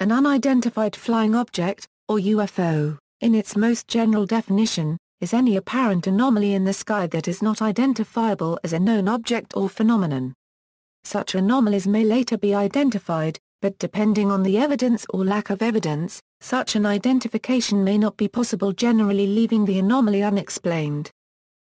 An unidentified flying object, or UFO, in its most general definition, is any apparent anomaly in the sky that is not identifiable as a known object or phenomenon. Such anomalies may later be identified, but depending on the evidence or lack of evidence, such an identification may not be possible, generally leaving the anomaly unexplained.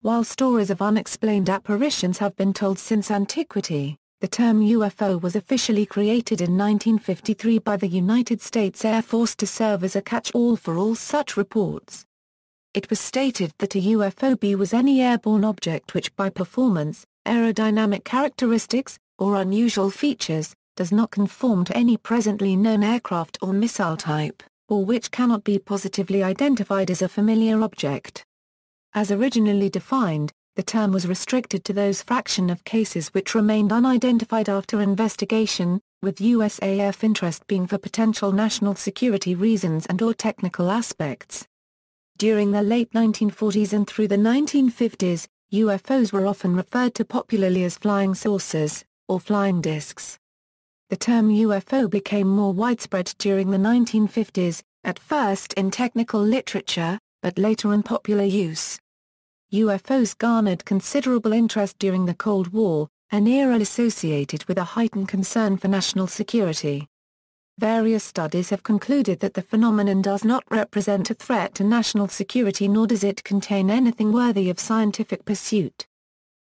While stories of unexplained apparitions have been told since antiquity, the term UFO was officially created in 1953 by the United States Air Force to serve as a catch-all for all such reports. It was stated that a UFOB was any airborne object which by performance, aerodynamic characteristics, or unusual features, does not conform to any presently known aircraft or missile type, or which cannot be positively identified as a familiar object. As originally defined, the term was restricted to those fraction of cases which remained unidentified after investigation, with USAF interest being for potential national security reasons and/or technical aspects. During the late 1940s and through the 1950s, UFOs were often referred to popularly as flying saucers, or flying discs. The term UFO became more widespread during the 1950s, at first in technical literature, but later in popular use. UFOs garnered considerable interest during the Cold War, an era associated with a heightened concern for national security. Various studies have concluded that the phenomenon does not represent a threat to national security, nor does it contain anything worthy of scientific pursuit.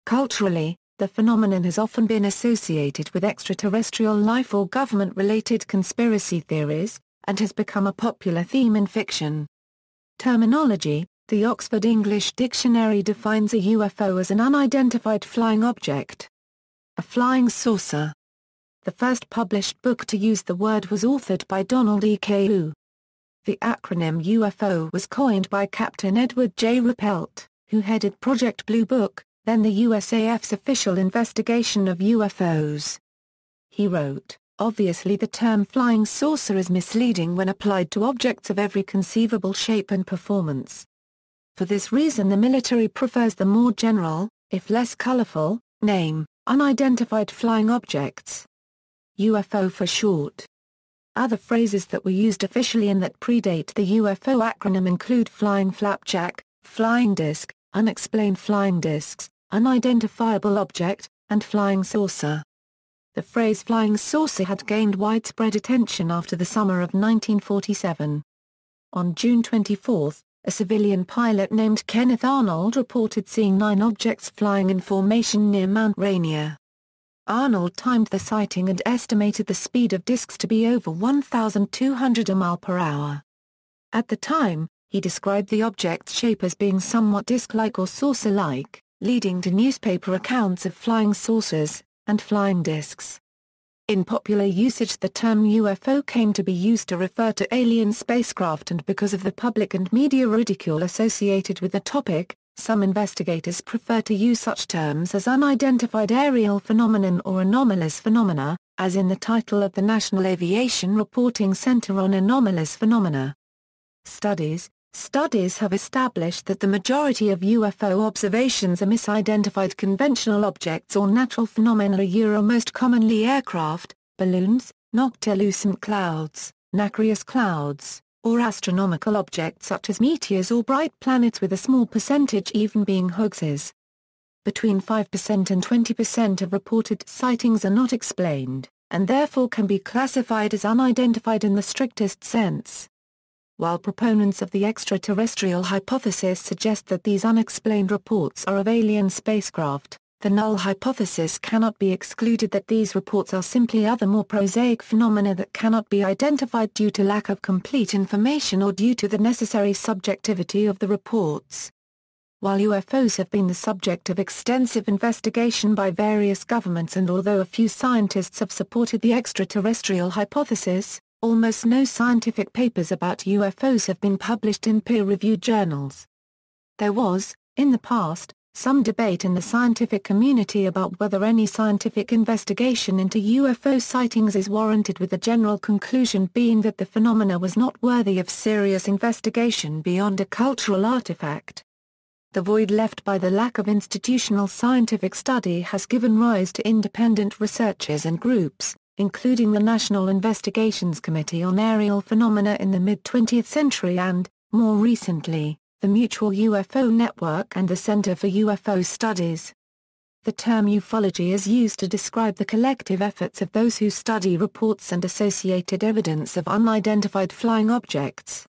Culturally, the phenomenon has often been associated with extraterrestrial life or government-related conspiracy theories, and has become a popular theme in fiction. Terminology: the Oxford English Dictionary defines a UFO as an unidentified flying object. A flying saucer. The first published book to use the word was authored by Donald E. Cahu. The acronym UFO was coined by Captain Edward J. Ruppelt, who headed Project Blue Book, then the USAF's official investigation of UFOs. He wrote, "Obviously the term flying saucer is misleading when applied to objects of every conceivable shape and performance. For this reason the military prefers the more general, if less colorful, name, unidentified flying objects. UFO for short." Other phrases that were used officially and that predate the UFO acronym include flying flapjack, flying disc, unexplained flying discs, unidentifiable object, and flying saucer. The phrase flying saucer had gained widespread attention after the summer of 1947. On June 24, a civilian pilot named Kenneth Arnold reported seeing 9 objects flying in formation near Mount Rainier. Arnold timed the sighting and estimated the speed of discs to be over 1,200 mph. At the time, he described the object's shape as being somewhat disc-like or saucer-like, leading to newspaper accounts of flying saucers and flying discs. In popular usage, the term UFO came to be used to refer to alien spacecraft, and because of the public and media ridicule associated with the topic, some investigators prefer to use such terms as unidentified aerial phenomenon or anomalous phenomena, as in the title of the National Aviation Reporting Center on Anomalous Phenomena. Studies have established that the majority of UFO observations are misidentified conventional objects or natural phenomena, most commonly aircraft, balloons, noctilucent clouds, nacreous clouds, or astronomical objects such as meteors or bright planets, with a small percentage even being hoaxes. Between 5% and 20% of reported sightings are not explained, and therefore can be classified as unidentified in the strictest sense. While proponents of the extraterrestrial hypothesis suggest that these unexplained reports are of alien spacecraft, the null hypothesis cannot be excluded that these reports are simply other more prosaic phenomena that cannot be identified due to lack of complete information or due to the necessary subjectivity of the reports. While UFOs have been the subject of extensive investigation by various governments, and although a few scientists have supported the extraterrestrial hypothesis, almost no scientific papers about UFOs have been published in peer-reviewed journals. There was, in the past, some debate in the scientific community about whether any scientific investigation into UFO sightings is warranted, with the general conclusion being that the phenomena was not worthy of serious investigation beyond a cultural artifact. The void left by the lack of institutional scientific study has given rise to independent researchers and groups, including the National Investigations Committee on Aerial Phenomena in the mid-20th century and, more recently, the Mutual UFO Network and the Center for UFO Studies. The term ufology is used to describe the collective efforts of those who study reports and associated evidence of unidentified flying objects.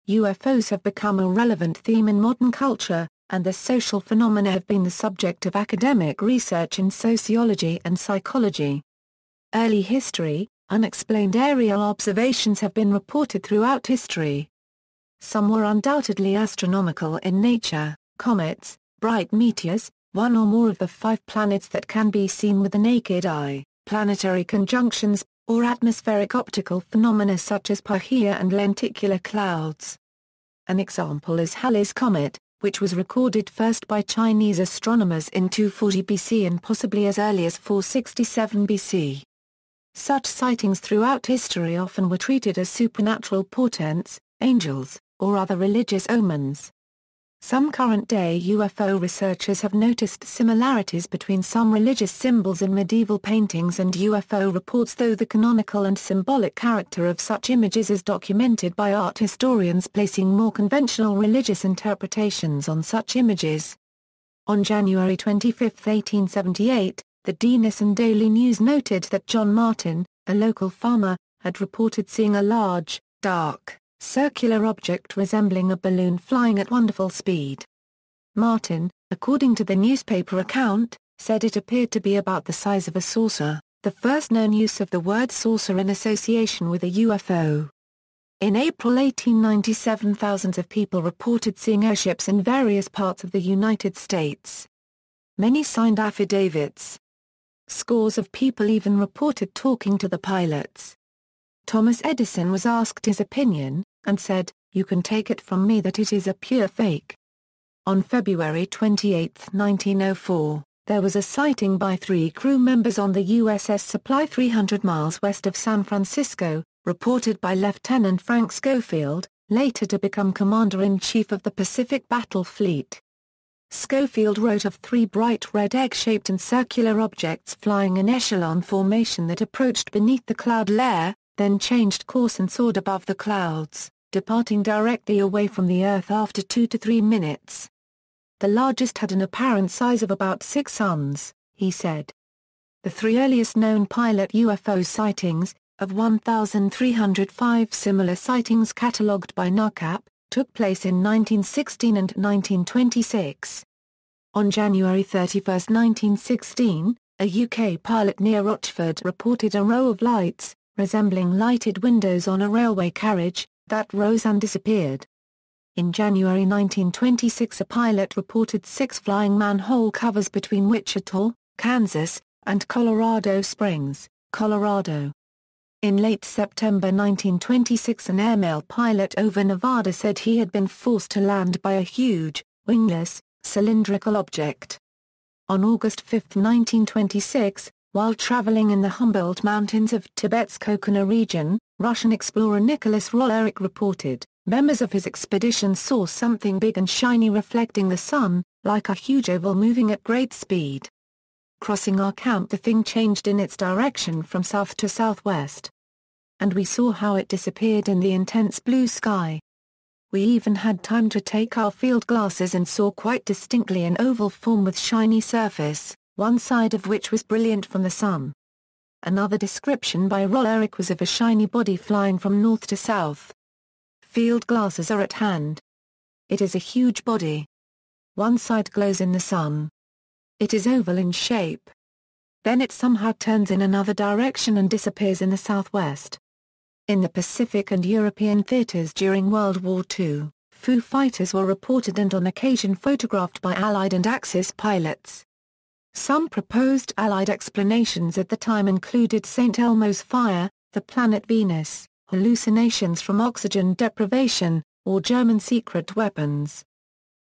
UFOs have become a relevant theme in modern culture, and the social phenomena have been the subject of academic research in sociology and psychology. Early history, unexplained aerial observations have been reported throughout history. Some were undoubtedly astronomical in nature: comets, bright meteors, one or more of the 5 planets that can be seen with the naked eye, planetary conjunctions, or atmospheric optical phenomena such as Perhear and lenticular clouds. An example is Halley's Comet, which was recorded first by Chinese astronomers in 240 BC and possibly as early as 467 BC. Such sightings throughout history often were treated as supernatural portents, angels, or other religious omens. Some current-day UFO researchers have noticed similarities between some religious symbols in medieval paintings and UFO reports, though the canonical and symbolic character of such images is documented by art historians placing more conventional religious interpretations on such images. On January 25, 1878, the Denison Daily News noted that John Martin, a local farmer, had reported seeing a large, dark, circular object resembling a balloon flying at wonderful speed. Martin, according to the newspaper account, said it appeared to be about the size of a saucer, the first known use of the word saucer in association with a UFO. In April 1897, thousands of people reported seeing airships in various parts of the United States. Many signed affidavits. Scores of people even reported talking to the pilots. Thomas Edison was asked his opinion, and said, "You can take it from me that it is a pure fake." On February 28, 1904, there was a sighting by 3 crew members on the USS Supply 300 miles west of San Francisco, reported by Lieutenant Frank Schofield, later to become Commander-in-Chief of the Pacific Battle Fleet. Schofield wrote of 3 bright red egg-shaped and circular objects flying in echelon formation that approached beneath the cloud layer, then changed course and soared above the clouds, departing directly away from the Earth after 2 to 3 minutes. The largest had an apparent size of about 6 suns, he said. The 3 earliest known pilot UFO sightings, of 1,305 similar sightings catalogued by NACAP, took place in 1916 and 1926. On January 31, 1916, a UK pilot near Rochford reported a row of lights, resembling lighted windows on a railway carriage, that rose and disappeared. In January 1926, a pilot reported 6 flying manhole covers between Wichita, Kansas, and Colorado Springs, Colorado. In late September 1926, an airmail pilot over Nevada said he had been forced to land by a huge, wingless, cylindrical object. On August 5, 1926, while traveling in the Humboldt Mountains of Tibet's Kokana region, Russian explorer Nicholas Roerich reported, members of his expedition saw something big and shiny reflecting the sun, like a huge oval moving at great speed. Crossing our camp, the thing changed in its direction from south to southwest. And we saw how it disappeared in the intense blue sky. We even had time to take our field glasses and saw quite distinctly an oval form with shiny surface, one side of which was brilliant from the sun. Another description by Roerich was of a shiny body flying from north to south. Field glasses are at hand. It is a huge body. One side glows in the sun. It is oval in shape. Then it somehow turns in another direction and disappears in the southwest. In the Pacific and European theaters during World War II, Foo Fighters were reported and on occasion photographed by Allied and Axis pilots. Some proposed Allied explanations at the time included St. Elmo's fire, the planet Venus, hallucinations from oxygen deprivation, or German secret weapons.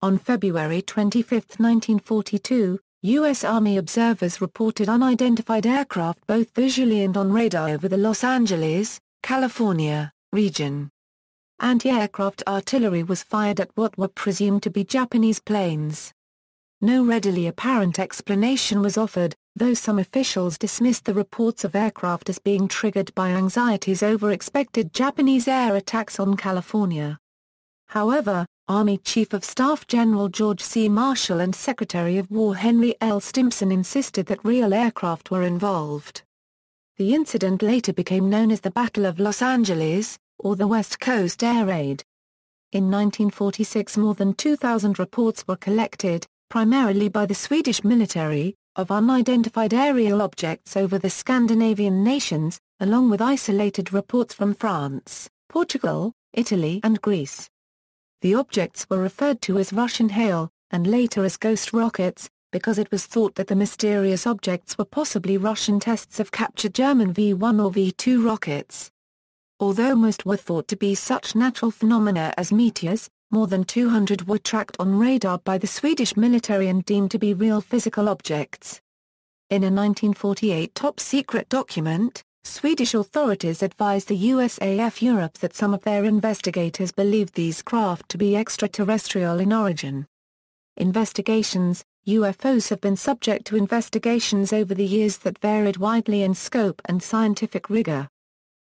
On February 25, 1942, U.S. Army observers reported unidentified aircraft both visually and on radar over the Los Angeles, California, region. Anti-aircraft artillery was fired at what were presumed to be Japanese planes. No readily apparent explanation was offered, though some officials dismissed the reports of aircraft as being triggered by anxieties over expected Japanese air attacks on California. However, Army Chief of Staff General George C. Marshall and Secretary of War Henry L. Stimson insisted that real aircraft were involved. The incident later became known as the Battle of Los Angeles, or the West Coast Air Raid. In 1946 more than 2,000 reports were collected, primarily by the Swedish military, of unidentified aerial objects over the Scandinavian nations, along with isolated reports from France, Portugal, Italy and Greece. The objects were referred to as Russian hail, and later as ghost rockets, because it was thought that the mysterious objects were possibly Russian tests of captured German V-1 or V-2 rockets. Although most were thought to be such natural phenomena as meteors, more than 200 were tracked on radar by the Swedish military and deemed to be real physical objects. In a 1948 top-secret document, Swedish authorities advised the USAF Europe that some of their investigators believed these craft to be extraterrestrial in origin. Investigations. UFOs have been subject to investigations over the years that varied widely in scope and scientific rigor.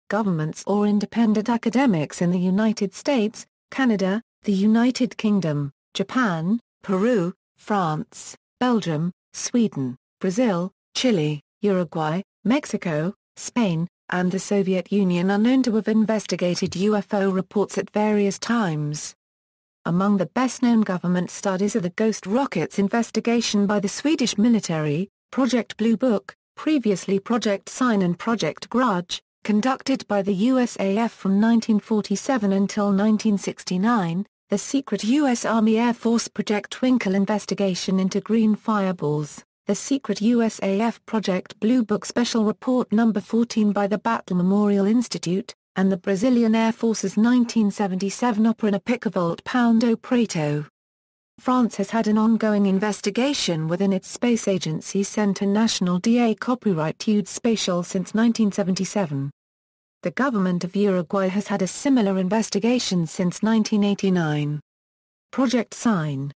Governments or independent academics in the United States, Canada, the United Kingdom, Japan, Peru, France, Belgium, Sweden, Brazil, Chile, Uruguay, Mexico, Spain, and the Soviet Union are known to have investigated UFO reports at various times. Among the best-known government studies are the ghost rockets investigation by the Swedish military, Project Blue Book, previously Project Sign and Project Grudge, conducted by the USAF from 1947 until 1969, the secret U.S. Army Air Force Project Twinkle investigation into green fireballs, the secret USAF Project Blue Book Special Report No. 14 by the Battle Memorial Institute, and the Brazilian Air Force's 1977 Opera Picavolt Poundo Preto. France has had an ongoing investigation within its space agency Centre National des Copyright Études Spatiales since 1977. The government of Uruguay has had a similar investigation since 1989. Project Sign.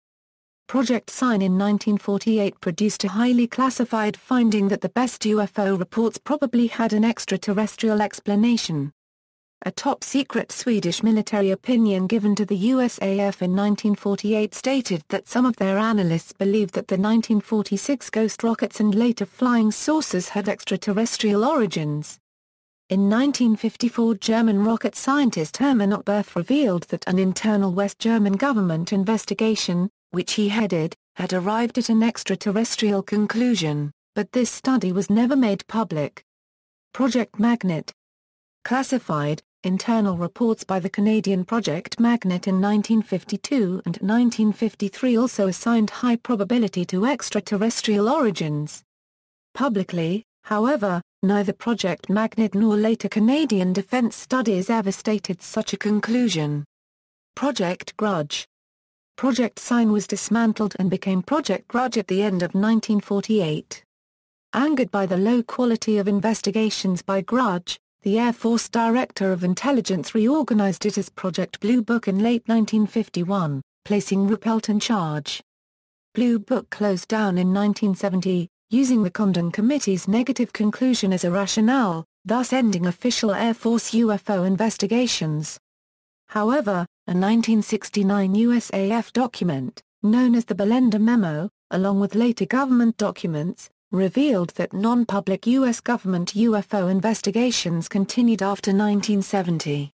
Project Sign in 1948 produced a highly classified finding that the best UFO reports probably had an extraterrestrial explanation. A top-secret Swedish military opinion given to the USAF in 1948 stated that some of their analysts believed that the 1946 ghost rockets and later flying saucers had extraterrestrial origins. In 1954 German rocket scientist Hermann Oberth revealed that an internal West German government investigation, which he headed, had arrived at an extraterrestrial conclusion, but this study was never made public. Project Magnet. Classified, internal reports by the Canadian Project Magnet in 1952 and 1953 also assigned high probability to extraterrestrial origins. Publicly, however, neither Project Magnet nor later Canadian defense studies ever stated such a conclusion. Project Grudge. Project Sign was dismantled and became Project Grudge at the end of 1948. Angered by the low quality of investigations by Grudge, the Air Force Director of Intelligence reorganized it as Project Blue Book in late 1951, placing Ruppelt in charge. Blue Book closed down in 1970, using the Condon Committee's negative conclusion as a rationale, thus ending official Air Force UFO investigations. However, a 1969 USAF document, known as the Belender Memo, along with later government documents, revealed that non-public U.S. government UFO investigations continued after 1970.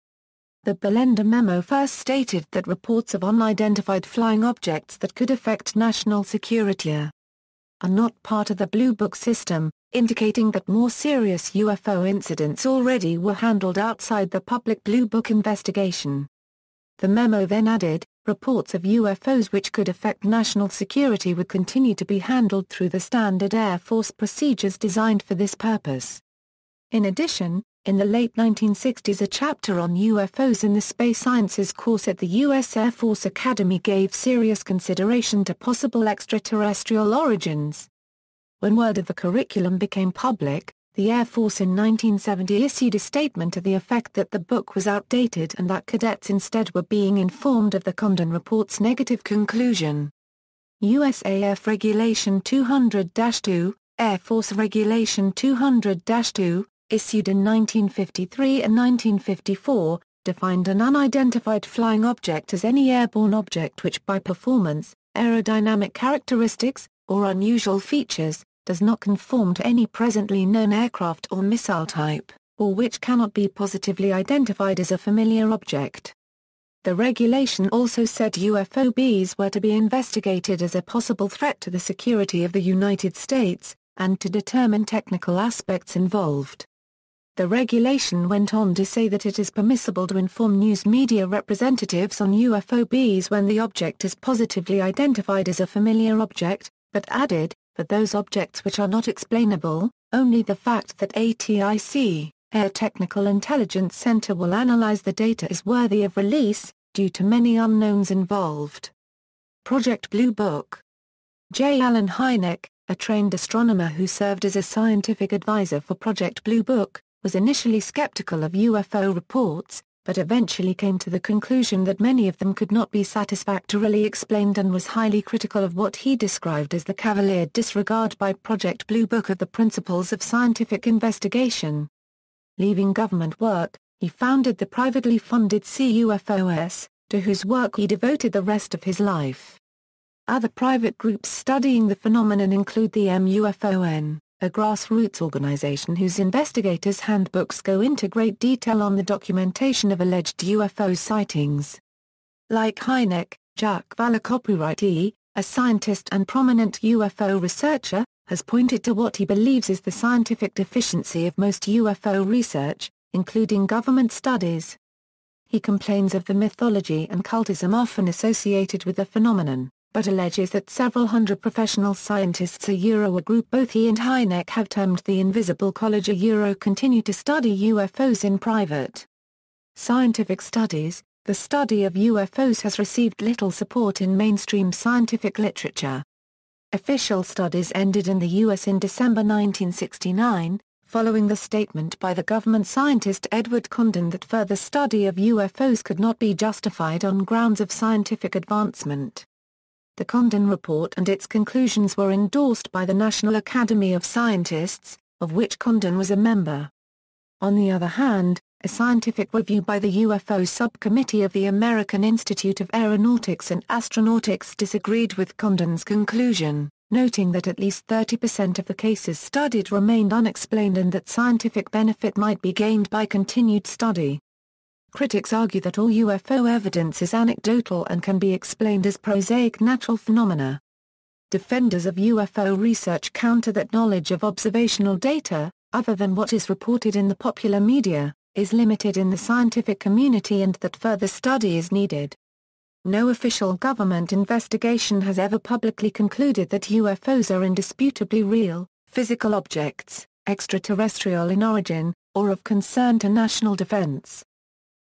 The Belender Memo first stated that reports of unidentified flying objects that could affect national security are not part of the Blue Book system, indicating that more serious UFO incidents already were handled outside the public Blue Book investigation. The memo then added, reports of UFOs which could affect national security would continue to be handled through the standard Air Force procedures designed for this purpose. In addition, in the late 1960s a chapter on UFOs in the Space Sciences course at the U.S. Air Force Academy gave serious consideration to possible extraterrestrial origins. When word of the curriculum became public, the Air Force in 1970 issued a statement to the effect that the book was outdated and that cadets instead were being informed of the Condon Report's negative conclusion. USAF Regulation 200-2, Air Force Regulation 200-2, issued in 1953 and 1954, defined an unidentified flying object as any airborne object which by performance, aerodynamic characteristics, or unusual features, does not conform to any presently known aircraft or missile type, or which cannot be positively identified as a familiar object. The regulation also said UFOBs were to be investigated as a possible threat to the security of the United States, and to determine technical aspects involved. The regulation went on to say that it is permissible to inform news media representatives on UFOBs when the object is positively identified as a familiar object, but added, for those objects which are not explainable, only the fact that ATIC, Air Technical Intelligence Center will analyze the data is worthy of release, due to many unknowns involved. Project Blue Book. J. Allen Hynek, a trained astronomer who served as a scientific advisor for Project Blue Book, was initially skeptical of UFO reports, but eventually came to the conclusion that many of them could not be satisfactorily explained and was highly critical of what he described as the cavalier disregard by Project Blue Book of the principles of scientific investigation. Leaving government work, he founded the privately funded CUFOS, to whose work he devoted the rest of his life. Other private groups studying the phenomenon include the MUFON, a grassroots organization whose investigators' handbooks go into great detail on the documentation of alleged UFO sightings. Like Hynek, Jacques Vallée, copyrightee, a scientist and prominent UFO researcher, has pointed to what he believes is the scientific deficiency of most UFO research, including government studies. He complains of the mythology and cultism often associated with the phenomenon, but alleges that several hundred professional scientists a group both he and Hynek have termed the Invisible College continue to study UFOs in private. Scientific studies. The study of UFOs has received little support in mainstream scientific literature. Official studies ended in the U.S. in December 1969, following the statement by the government scientist Edward Condon that further study of UFOs could not be justified on grounds of scientific advancement. The Condon report and its conclusions were endorsed by the National Academy of Scientists, of which Condon was a member. On the other hand, a scientific review by the UFO Subcommittee of the American Institute of Aeronautics and Astronautics disagreed with Condon's conclusion, noting that at least 30% of the cases studied remained unexplained and that scientific benefit might be gained by continued study. Critics argue that all UFO evidence is anecdotal and can be explained as prosaic natural phenomena. Defenders of UFO research counter that knowledge of observational data, other than what is reported in the popular media, is limited in the scientific community and that further study is needed. No official government investigation has ever publicly concluded that UFOs are indisputably real, physical objects, extraterrestrial in origin, or of concern to national defense.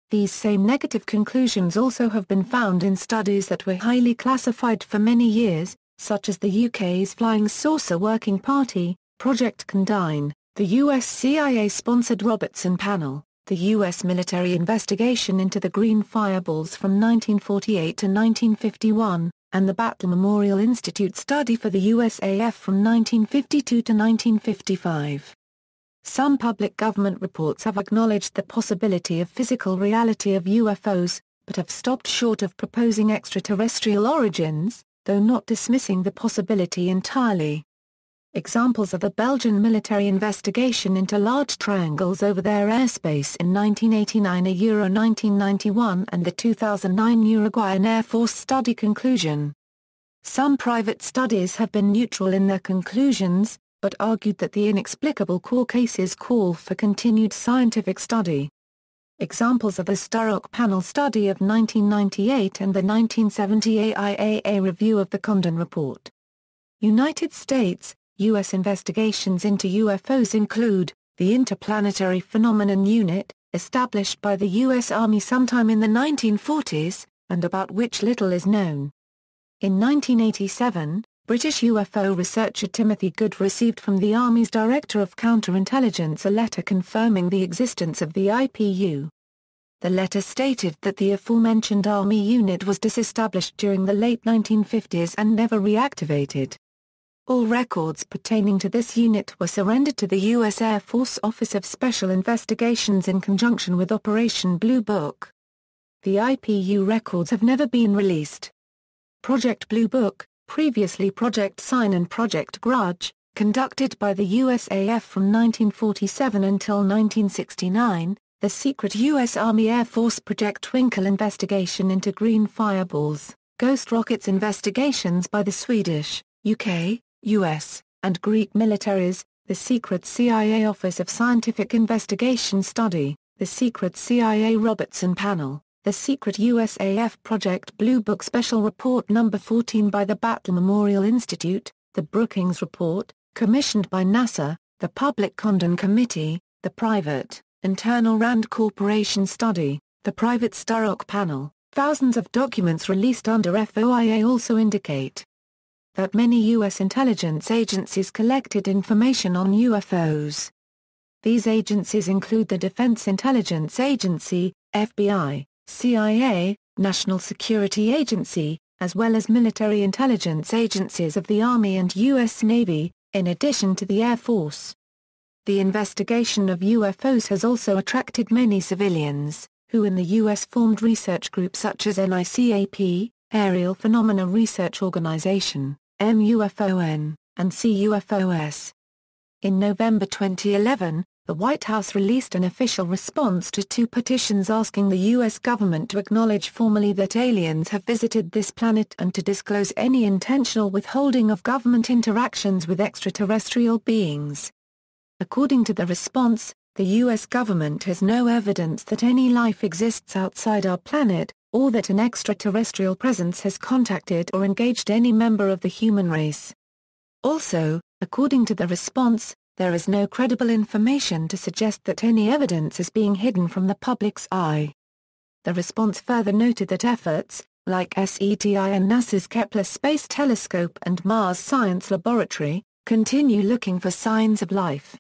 These same negative conclusions also have been found in studies that were highly classified for many years, such as the UK's Flying Saucer Working Party, Project Condign, the US CIA-sponsored Robertson Panel, the US military investigation into the Green Fireballs from 1948 to 1951, and the Battle Memorial Institute study for the USAF from 1952 to 1955. Some public government reports have acknowledged the possibility of physical reality of UFOs, but have stopped short of proposing extraterrestrial origins, though not dismissing the possibility entirely. Examples are the Belgian military investigation into large triangles over their airspace in 1989 1991 and the 2009 Uruguayan Air Force study conclusion. Some private studies have been neutral in their conclusions, but argued that the inexplicable core cases call for continued scientific study. Examples are the Sturrock Panel study of 1998 and the 1970 AIAA review of the Condon Report. United States, U.S. investigations into UFOs include, the Interplanetary Phenomenon Unit, established by the U.S. Army sometime in the 1940s, and about which little is known. In 1987, British UFO researcher Timothy Good received from the Army's Director of Counterintelligence a letter confirming the existence of the IPU. The letter stated that the aforementioned Army unit was disestablished during the late 1950s and never reactivated. All records pertaining to this unit were surrendered to the U.S. Air Force Office of Special Investigations in conjunction with Operation Blue Book. The IPU records have never been released. Project Blue Book, previously Project Sign and Project Grudge, conducted by the USAF from 1947 until 1969, the secret U.S. Army Air Force Project Twinkle investigation into green fireballs, ghost rockets investigations by the Swedish, UK, US, and Greek militaries, the secret CIA Office of Scientific Investigation Study, the secret CIA Robertson Panel, the secret USAF Project Blue Book Special Report No. 14 by the Battle Memorial Institute, the Brookings Report, commissioned by NASA, the Public Condon Committee, the private, internal Rand Corporation Study, the private Sturrock Panel. Thousands of documents released under FOIA also indicate that many U.S. intelligence agencies collected information on UFOs. These agencies include the Defense Intelligence Agency, FBI, CIA, National Security Agency, as well as military intelligence agencies of the Army and U.S. Navy, in addition to the Air Force. The investigation of UFOs has also attracted many civilians, who in the U.S. formed research groups such as NICAP, Aerial Phenomena Research Organization, MUFON, and CUFOS. In November 2011, the White House released an official response to 2 petitions asking the U.S. government to acknowledge formally that aliens have visited this planet and to disclose any intentional withholding of government interactions with extraterrestrial beings. According to the response, the U.S. government has no evidence that any life exists outside our planet, or that an extraterrestrial presence has contacted or engaged any member of the human race. Also, according to the response, there is no credible information to suggest that any evidence is being hidden from the public's eye. The response further noted that efforts, like SETI and NASA's Kepler Space Telescope and Mars Science Laboratory, continue looking for signs of life.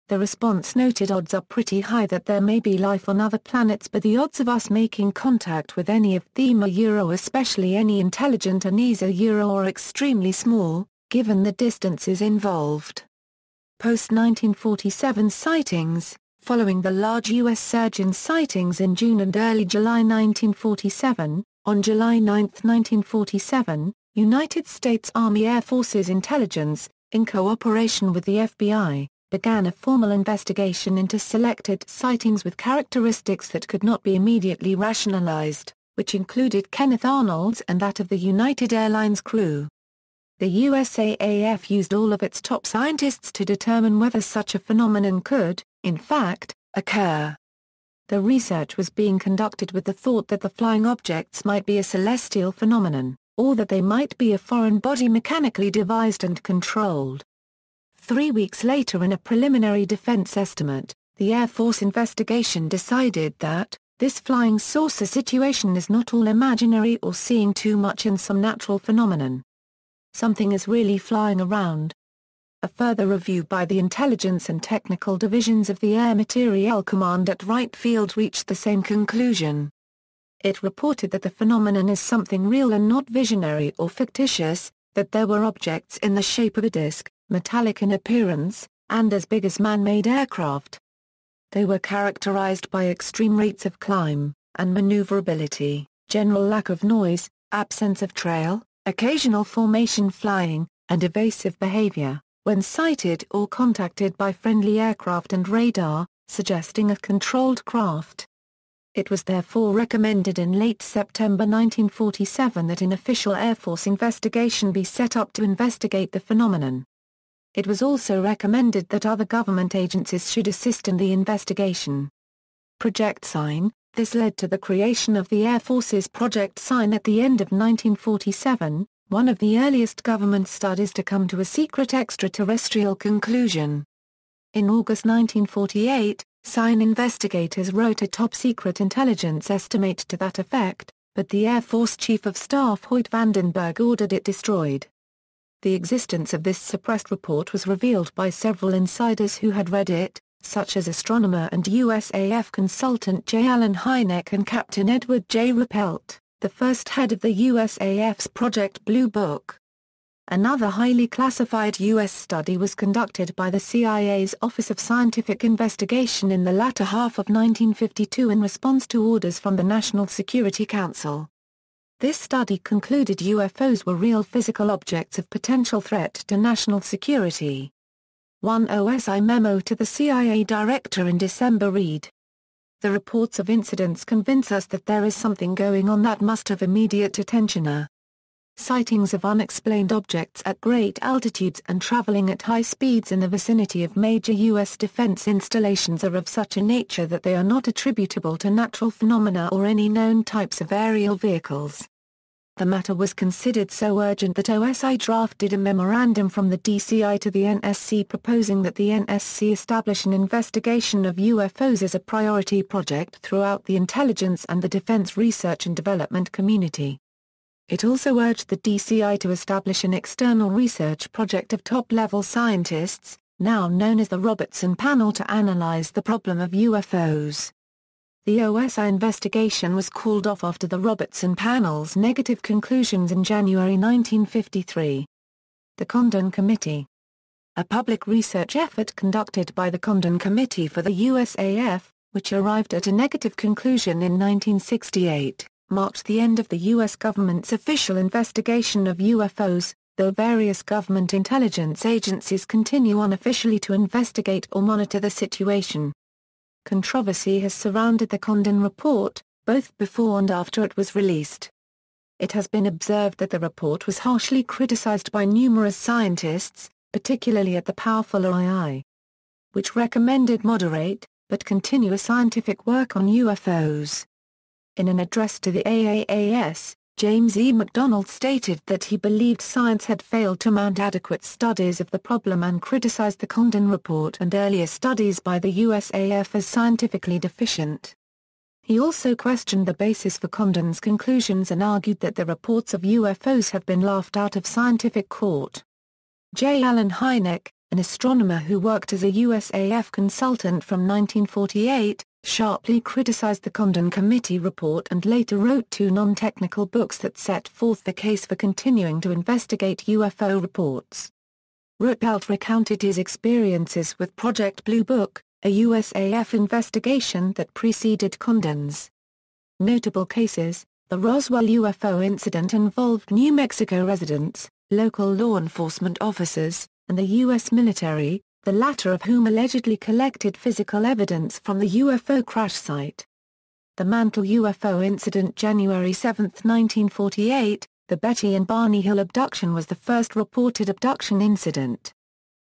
The response noted odds are pretty high that there may be life on other planets, but the odds of us making contact with any of them are especially any intelligent are extremely small, given the distances involved. Post-1947 sightings. Following the large U.S. surge in sightings in June and early July 1947, on July 9, 1947, United States Army Air Forces Intelligence, in cooperation with the FBI, began a formal investigation into selected sightings with characteristics that could not be immediately rationalized, which included Kenneth Arnold's and that of the United Airlines crew. The USAF used all of its top scientists to determine whether such a phenomenon could, in fact, occur. The research was being conducted with the thought that the flying objects might be a celestial phenomenon, or that they might be a foreign body mechanically devised and controlled. 3 weeks later, in a preliminary defense estimate, the Air Force investigation decided that this flying saucer situation is not all imaginary or seeing too much in some natural phenomenon. Something is really flying around. A further review by the Intelligence and Technical Divisions of the Air Materiel Command at Wright Field reached the same conclusion. It reported that the phenomenon is something real and not visionary or fictitious, that there were objects in the shape of a disk, metallic in appearance, and as big as man-made aircraft. They were characterized by extreme rates of climb, and maneuverability, general lack of noise, absence of trail, occasional formation flying, and evasive behavior, when sighted or contacted by friendly aircraft and radar, suggesting a controlled craft. It was therefore recommended in late September 1947 that an official Air Force investigation be set up to investigate the phenomenon. It was also recommended that other government agencies should assist in the investigation. Project Sign. This led to the creation of the Air Force's Project Sign at the end of 1947, one of the earliest government studies to come to a secret extraterrestrial conclusion. In August 1948, Sign investigators wrote a top-secret intelligence estimate to that effect, but the Air Force Chief of Staff Hoyt Vandenberg ordered it destroyed. The existence of this suppressed report was revealed by several insiders who had read it, such as astronomer and USAF consultant J. Allen Hynek and Captain Edward J. Ruppelt, the first head of the USAF's Project Blue Book. Another highly classified U.S. study was conducted by the CIA's Office of Scientific Investigation in the latter half of 1952 in response to orders from the National Security Council. This study concluded UFOs were real physical objects of potential threat to national security. One OSI memo to the CIA director in December read, "The reports of incidents convince us that there is something going on that must have immediate attention. Sightings of unexplained objects at great altitudes and traveling at high speeds in the vicinity of major U.S. defense installations are of such a nature that they are not attributable to natural phenomena or any known types of aerial vehicles." The matter was considered so urgent that OSI drafted a memorandum from the DCI to the NSC proposing that the NSC establish an investigation of UFOs as a priority project throughout the intelligence and the defense research and development community. It also urged the DCI to establish an external research project of top-level scientists, now known as the Robertson Panel, to analyze the problem of UFOs. The OSI investigation was called off after the Robertson Panel's negative conclusions in January 1953. The Condon Committee. A public research effort conducted by the Condon Committee for the USAF, which arrived at a negative conclusion in 1968, marked the end of the U.S. government's official investigation of UFOs, though various government intelligence agencies continue unofficially to investigate or monitor the situation. Controversy has surrounded the Condon report, both before and after it was released. It has been observed that the report was harshly criticized by numerous scientists, particularly at the powerful OII, which recommended moderate, but continuous scientific work on UFOs. In an address to the AAAS, James E. McDonald stated that he believed science had failed to mount adequate studies of the problem and criticized the Condon report and earlier studies by the USAF as scientifically deficient. He also questioned the basis for Condon's conclusions and argued that the reports of UFOs have been laughed out of scientific court. J. Allen Hynek, an astronomer who worked as a USAF consultant from 1948, sharply criticized the Condon Committee report and later wrote two non-technical books that set forth the case for continuing to investigate UFO reports. Ruppelt recounted his experiences with Project Blue Book, a USAF investigation that preceded Condon's. Notable cases: the Roswell UFO incident involved New Mexico residents, local law enforcement officers, and the U.S. military, the latter of whom allegedly collected physical evidence from the UFO crash site. The Mantle UFO incident January 7, 1948, the Betty and Barney Hill abduction was the first reported abduction incident.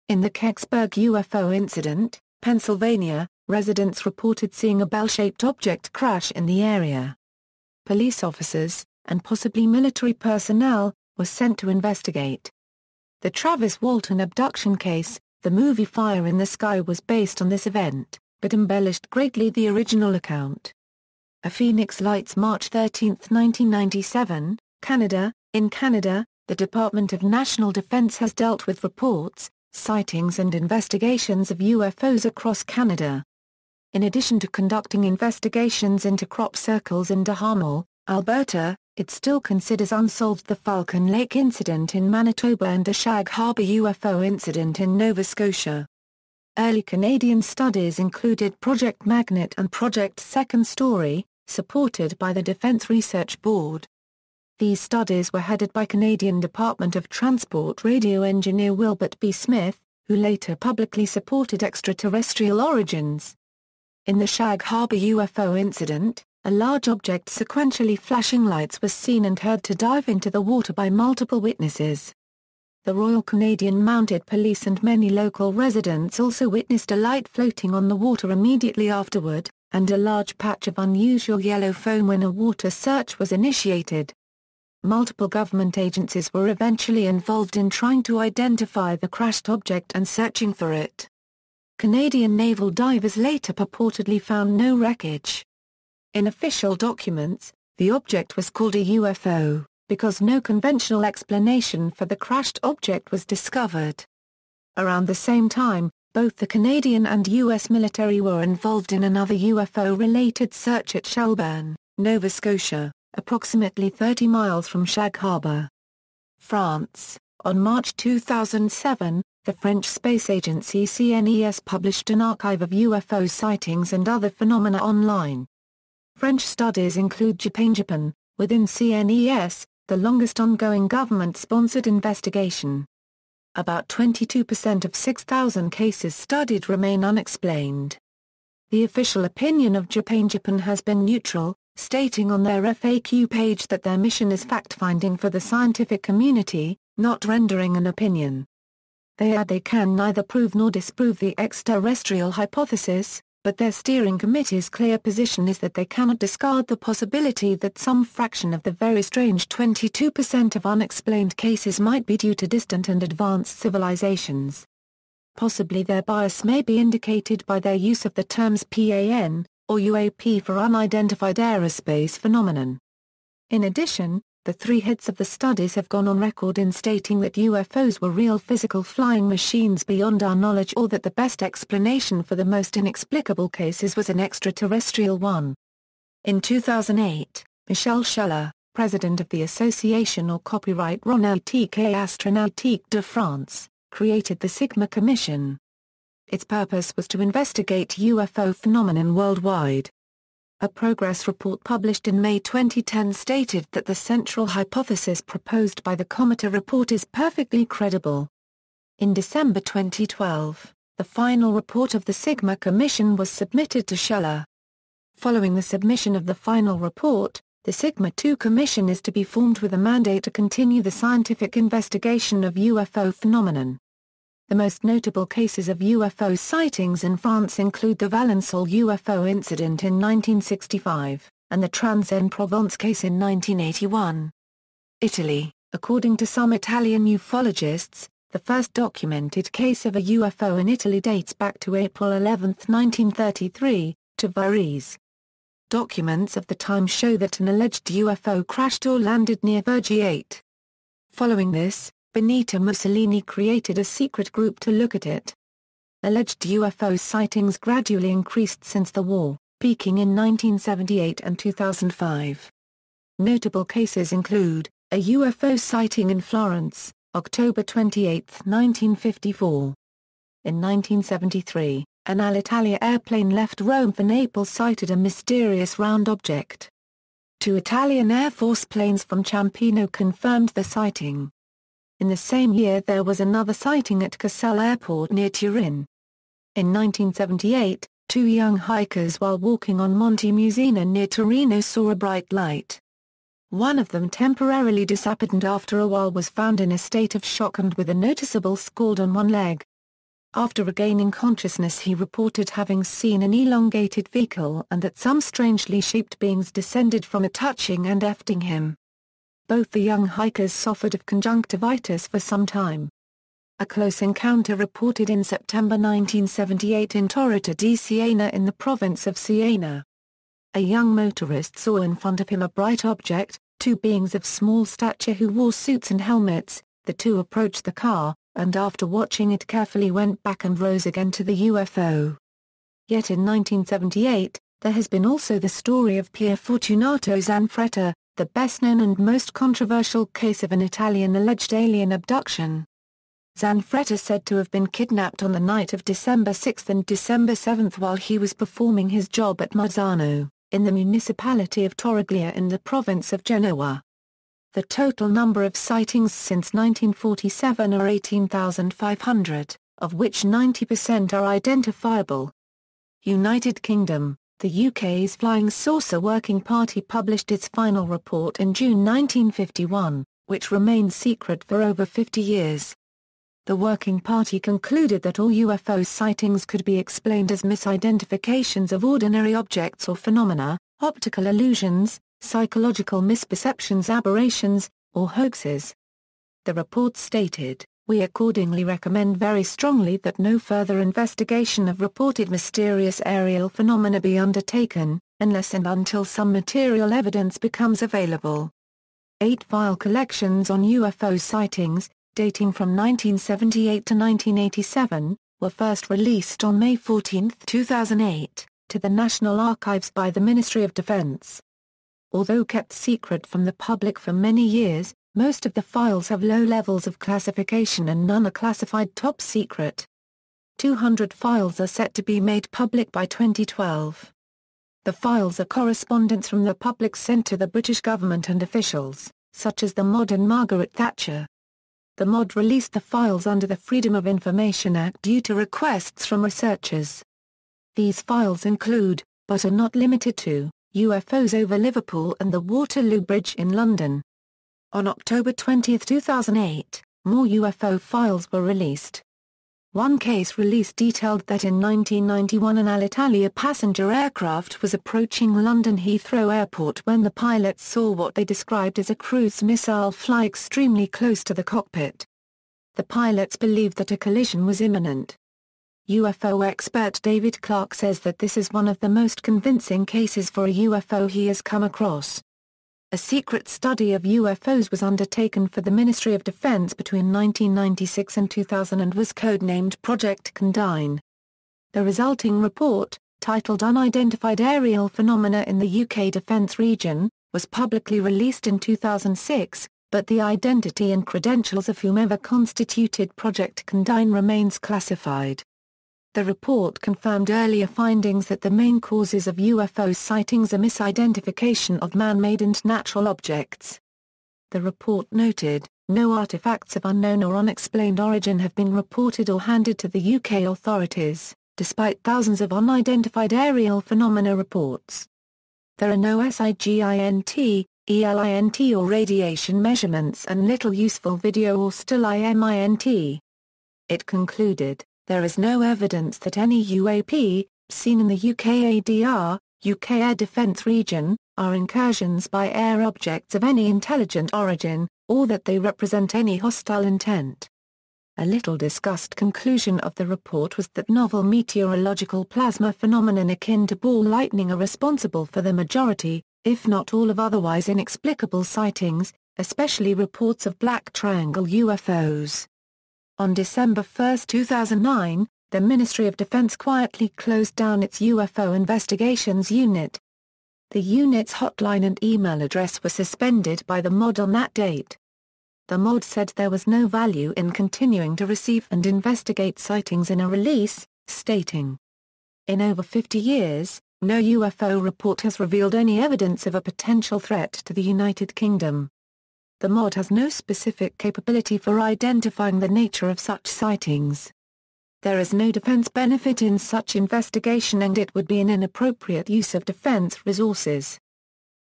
In the Kecksburg UFO incident, Pennsylvania, residents reported seeing a bell-shaped object crash in the area. Police officers, and possibly military personnel, were sent to investigate. The Travis Walton abduction case, the movie Fire in the Sky, was based on this event, but embellished greatly the original account. A Phoenix Lights March 13, 1997, Canada. In Canada, the Department of National Defence has dealt with reports, sightings and investigations of UFOs across Canada. In addition to conducting investigations into crop circles in Duhamel, Alberta, it still considers unsolved the Falcon Lake incident in Manitoba and the Shag Harbour UFO incident in Nova Scotia. Early Canadian studies included Project Magnet and Project Second Story, supported by the Defence Research Board. These studies were headed by Canadian Department of Transport radio engineer Wilbert B. Smith, who later publicly supported extraterrestrial origins. In the Shag Harbour UFO incident, a large object sequentially flashing lights was seen and heard to dive into the water by multiple witnesses. The Royal Canadian Mounted Police and many local residents also witnessed a light floating on the water immediately afterward, and a large patch of unusual yellow foam when a water search was initiated. Multiple government agencies were eventually involved in trying to identify the crashed object and searching for it. Canadian naval divers later purportedly found no wreckage. In official documents, the object was called a UFO, because no conventional explanation for the crashed object was discovered. Around the same time, both the Canadian and U.S. military were involved in another UFO-related search at Shelburne, Nova Scotia, approximately 30 miles from Shag Harbour. France. On March 2007, the French space agency CNES published an archive of UFO sightings and other phenomena online. French studies include Japan, within CNES, the longest ongoing government-sponsored investigation. About 22% of 6,000 cases studied remain unexplained. The official opinion of Japan has been neutral, stating on their FAQ page that their mission is fact-finding for the scientific community, not rendering an opinion. They add they can neither prove nor disprove the extraterrestrial hypothesis, but their steering committee's clear position is that they cannot discard the possibility that some fraction of the very strange 22% of unexplained cases might be due to distant and advanced civilizations. Possibly their bias may be indicated by their use of the terms PAN, or UAP for unidentified aerospace phenomenon. In addition, the three heads of the studies have gone on record in stating that UFOs were real physical flying machines beyond our knowledge, or that the best explanation for the most inexplicable cases was an extraterrestrial one. In 2008, Michel Scheller, president of the Association or Copyright Aéronautique et Astronautique de France, created the Sigma Commission. Its purpose was to investigate UFO phenomenon worldwide. A progress report published in May 2010 stated that the central hypothesis proposed by the Cometa report is perfectly credible. In December 2012, the final report of the Sigma Commission was submitted to Scheller. Following the submission of the final report, the Sigma II Commission is to be formed with a mandate to continue the scientific investigation of UFO phenomenon. The most notable cases of UFO sightings in France include the Valençol UFO incident in 1965, and the Trans-en-Provence case in 1981. Italy, according to some Italian ufologists, the first documented case of a UFO in Italy dates back to April 11, 1933, to Varese. Documents of the time show that an alleged UFO crashed or landed near Vergiate. Following this, Benito Mussolini created a secret group to look at it. Alleged UFO sightings gradually increased since the war, peaking in 1978 and 2005. Notable cases include, a UFO sighting in Florence, October 28, 1954. In 1973, an Alitalia airplane left Rome for Naples cited a mysterious round object. 2 Italian Air Force planes from Ciampino confirmed the sighting. In the same year there was another sighting at Caselle Airport near Turin. In 1978, 2 young hikers while walking on Monte Musina near Torino saw a bright light. One of them temporarily disappeared and after a while was found in a state of shock and with a noticeable scald on one leg. After regaining consciousness he reported having seen an elongated vehicle and that some strangely shaped beings descended from it touching and lifting him. Both the young hikers suffered of conjunctivitis for some time. A close encounter reported in September 1978 in Torretta di Siena in the province of Siena. A young motorist saw in front of him a bright object, 2 beings of small stature who wore suits and helmets. The 2 approached the car, and after watching it carefully went back and rose again to the UFO. Yet in 1978, there has been also the story of Pier Fortunato Zanfretta, the best-known and most controversial case of an Italian alleged alien abduction. Zanfretta said to have been kidnapped on the night of December 6 and December 7 while he was performing his job at Marzano, in the municipality of Torriglia in the province of Genoa. The total number of sightings since 1947 are 18,500, of which 90% are identifiable. United Kingdom. The UK's Flying Saucer Working Party published its final report in June 1951, which remained secret for over 50 years. The Working Party concluded that all UFO sightings could be explained as misidentifications of ordinary objects or phenomena, optical illusions, psychological misperceptions, aberrations, or hoaxes. The report stated, "We accordingly recommend very strongly that no further investigation of reported mysterious aerial phenomena be undertaken, unless and until some material evidence becomes available." 8 file collections on UFO sightings, dating from 1978 to 1987, were first released on May 14, 2008, to the National Archives by the Ministry of Defense. Although kept secret from the public for many years, Most of the files have low levels of classification and none are classified top secret. 200 files are set to be made public by 2012. The files are correspondence from the public sent to the British government and officials, such as the MOD and Margaret Thatcher. The MOD released the files under the Freedom of Information Act due to requests from researchers. These files include, but are not limited to, UFOs over Liverpool and the Waterloo Bridge in London. On October 20, 2008, more UFO files were released. One case release detailed that in 1991 an Alitalia passenger aircraft was approaching London Heathrow Airport when the pilots saw what they described as a cruise missile fly extremely close to the cockpit. The pilots believed that a collision was imminent. UFO expert David Clark says that this is one of the most convincing cases for a UFO he has come across. A secret study of UFOs was undertaken for the Ministry of Defense between 1996 and 2000 and was codenamed Project Condign. The resulting report, titled Unidentified Aerial Phenomena in the UK Defence Region, was publicly released in 2006, but the identity and credentials of whomever constituted Project Condign remains classified. The report confirmed earlier findings that the main causes of UFO sightings are misidentification of man-made and natural objects. The report noted, no artifacts of unknown or unexplained origin have been reported or handed to the UK authorities, despite thousands of unidentified aerial phenomena reports. There are no SIGINT, ELINT or radiation measurements and little useful video or still IMINT. It concluded, there is no evidence that any UAP, seen in the UK ADR, UK Air Defence Region, are incursions by air objects of any intelligent origin, or that they represent any hostile intent. A little discussed conclusion of the report was that novel meteorological plasma phenomenon akin to ball lightning are responsible for the majority, if not all of otherwise inexplicable sightings, especially reports of black triangle UFOs. On December 1, 2009, the Ministry of Defense quietly closed down its UFO Investigations Unit. The unit's hotline and email address were suspended by the MOD on that date. The MOD said there was no value in continuing to receive and investigate sightings in a release, stating, "In over 50 years, no UFO report has revealed any evidence of a potential threat to the United Kingdom. The MOD has no specific capability for identifying the nature of such sightings. There is no defense benefit in such investigation and it would be an inappropriate use of defense resources.